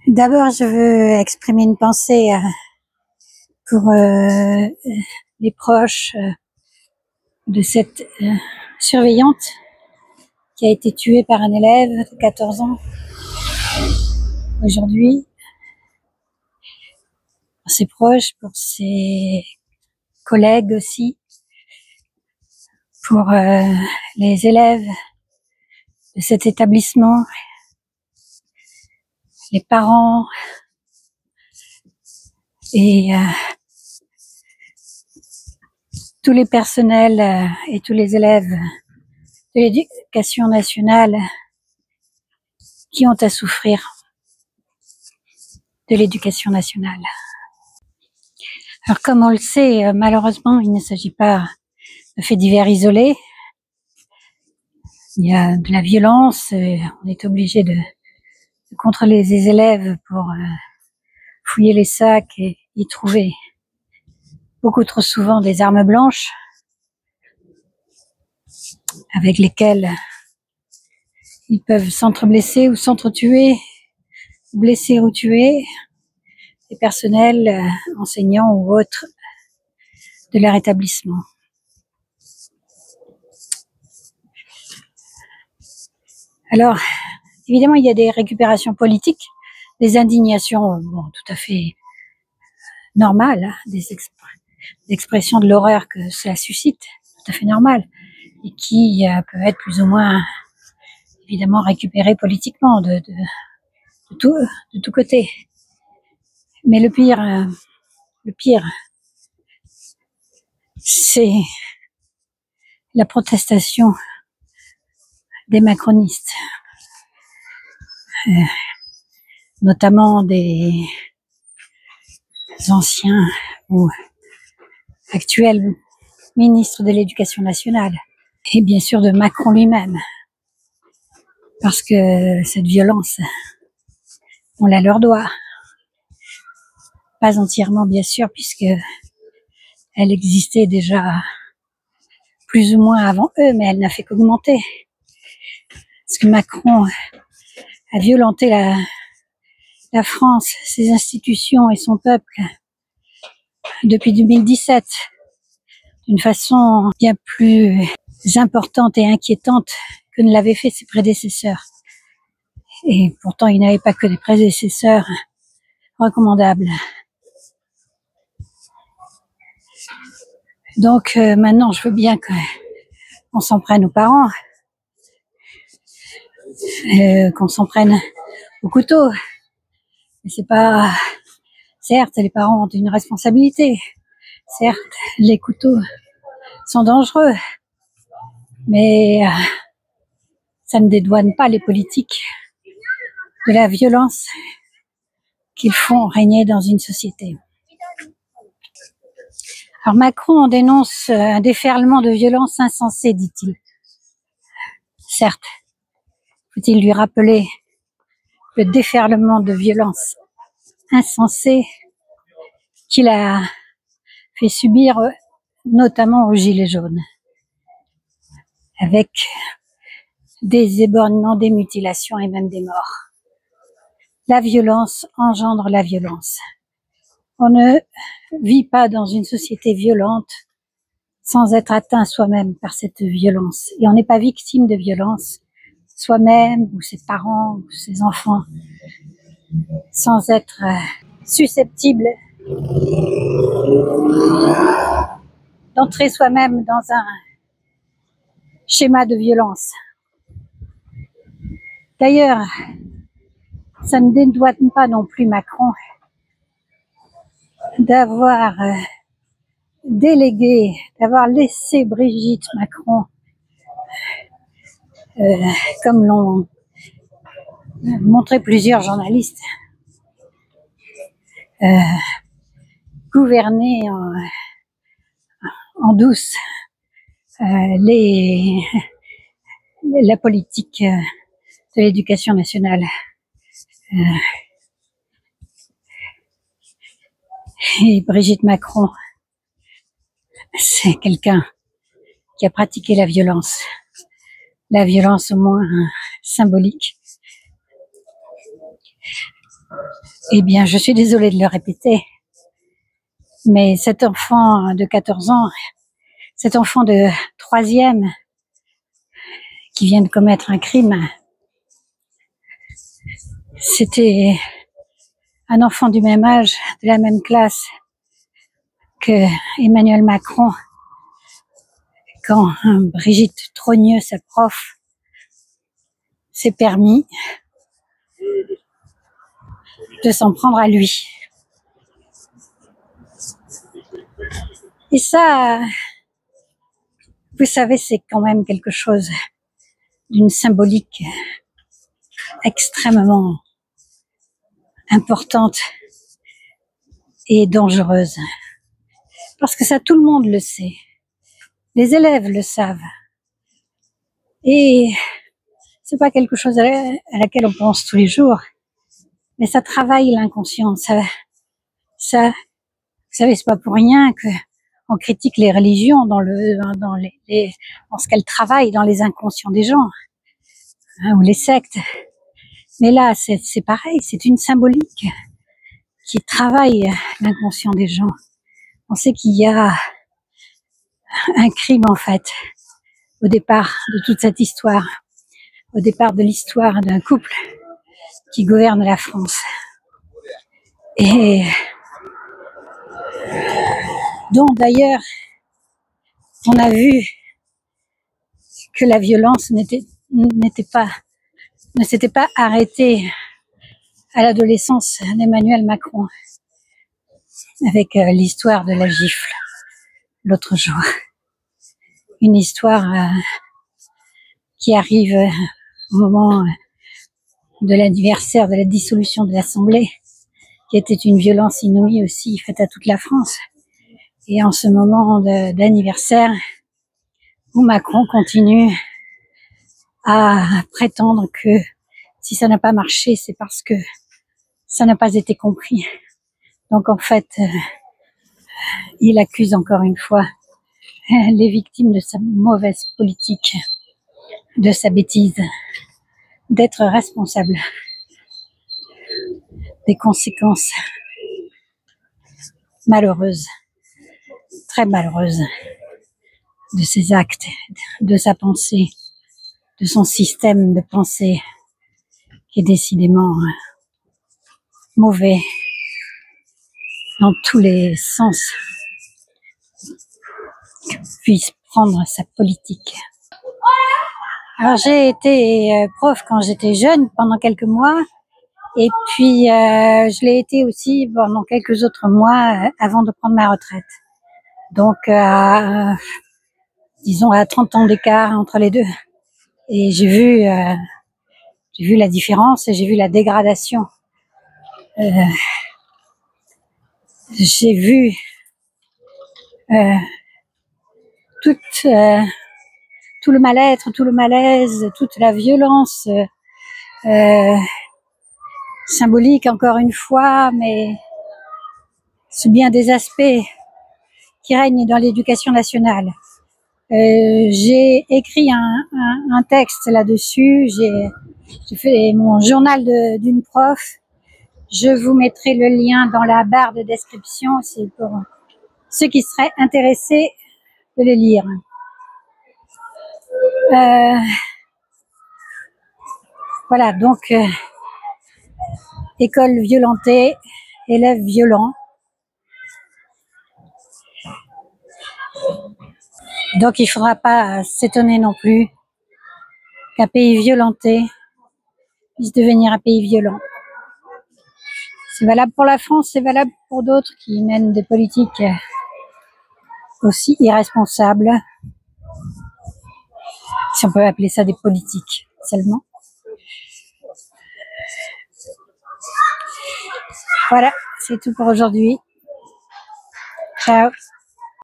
D'abord, je veux exprimer une pensée pour les proches de cette surveillante qui a été tuée par un élève de 14 ans aujourd'hui. Pour ses proches, pour ses collègues aussi, pour les élèves de cet établissement, les parents et tous les personnels et tous les élèves de l'éducation nationale qui ont à souffrir de l'éducation nationale. Alors comme on le sait, malheureusement, il ne s'agit pas de faits divers isolés. Il y a de la violence, on est obligé de contrôler les élèves pour fouiller les sacs et y trouver beaucoup trop souvent des armes blanches avec lesquelles ils peuvent s'entre-blesser ou s'entre-tuer, blesser ou tuer les personnels, enseignants ou autres de leur établissement. Alors, évidemment, il y a des récupérations politiques, des indignations tout à fait normales, hein, des expressions de l'horreur que cela suscite, tout à fait normales, et qui peuvent être plus ou moins, évidemment, récupérées politiquement de tout côté. Mais le pire, c'est la protestation des macronistes, notamment des anciens ou actuels ministres de l'Éducation nationale, et bien sûr de Macron lui-même, parce que cette violence, on la leur doit. Pas entièrement, bien sûr, puisque elle existait déjà plus ou moins avant eux, mais elle n'a fait qu'augmenter. Parce que Macron a violenté la France, ses institutions et son peuple depuis 2017, d'une façon bien plus importante et inquiétante que ne l'avaient fait ses prédécesseurs. Et pourtant, il n'avait pas que des prédécesseurs recommandables. Donc maintenant, je veux bien qu'on s'en prenne aux parents, qu'on s'en prenne au couteau. Mais c'est pas... Certes, les parents ont une responsabilité. Certes, les couteaux sont dangereux. Mais ça ne dédouane pas les politiques de la violence qu'ils font régner dans une société. Alors Macron dénonce un déferlement de violence insensée, dit-il. Certes, faut-il lui rappeler le déferlement de violence insensée qu'il a fait subir notamment aux Gilets jaunes, avec des éborgnements, des mutilations et même des morts. La violence engendre la violence. On ne vit pas dans une société violente sans être atteint soi-même par cette violence. Et on n'est pas victime de violence soi-même ou ses parents ou ses enfants sans être susceptible d'entrer soi-même dans un schéma de violence. D'ailleurs, ça ne dédouane pas non plus Macron d'avoir délégué, d'avoir laissé Brigitte Macron, comme l'ont montré plusieurs journalistes, gouverner en douce la politique de l'éducation nationale. Et Brigitte Macron, c'est quelqu'un qui a pratiqué la violence au moins symbolique. Eh bien, je suis désolée de le répéter, mais cet enfant de 14 ans, cet enfant de troisième qui vient de commettre un crime, c'était un enfant du même âge, de la même classe que Emmanuel Macron, quand Brigitte Trogneux, sa prof, s'est permis de s'en prendre à lui. Et ça, vous savez, c'est quand même quelque chose d'une symbolique extrêmement importante et dangereuse. Parce que ça, tout le monde le sait. Les élèves le savent. Et c'est pas quelque chose à laquelle on pense tous les jours, mais ça travaille l'inconscient. Ça, vous savez, c'est pas pour rien que on critique les religions dans ce qu'elles travaillent dans les inconscients des gens, hein, ou les sectes. Mais là, c'est pareil, c'est une symbolique qui travaille l'inconscient des gens. On sait qu'il y a un crime, en fait, au départ de toute cette histoire, au départ de l'histoire d'un couple qui gouverne la France. Et dont d'ailleurs, on a vu que la violence ne s'était pas arrêtée à l'adolescence d'Emmanuel Macron, avec l'histoire de la gifle l'autre jour. Une histoire qui arrive au moment de l'anniversaire de la dissolution de l'Assemblée, qui était une violence inouïe aussi faite à toute la France. Et en ce moment d'anniversaire, où Macron continue à prétendre que si ça n'a pas marché, c'est parce que ça n'a pas été compris. Donc en fait, il accuse encore une fois les victimes de sa mauvaise politique, de sa bêtise, d'être responsables des conséquences malheureuses, très malheureuses, de ses actes, de sa pensée, de son système de pensée qui est décidément mauvais dans tous les sens que puisse prendre sa politique. Alors j'ai été prof quand j'étais jeune pendant quelques mois, et puis je l'ai été aussi pendant quelques autres mois avant de prendre ma retraite. Donc disons à 30 ans d'écart entre les deux. Et j'ai vu la différence et j'ai vu la dégradation. J'ai vu tout le mal-être, tout le malaise, toute la violence symbolique encore une fois, mais sous bien des aspects qui règnent dans l'éducation nationale. J'ai écrit un texte là-dessus, j'ai fait mon journal d'une prof. Je vous mettrai le lien dans la barre de description, c'est pour ceux qui seraient intéressés de le lire. Voilà, donc école violentée, élèves violents. Donc il ne faudra pas s'étonner non plus qu'un pays violenté puisse devenir un pays violent. C'est valable pour la France, c'est valable pour d'autres qui mènent des politiques aussi irresponsables, si on peut appeler ça des politiques seulement. Voilà, c'est tout pour aujourd'hui. Ciao.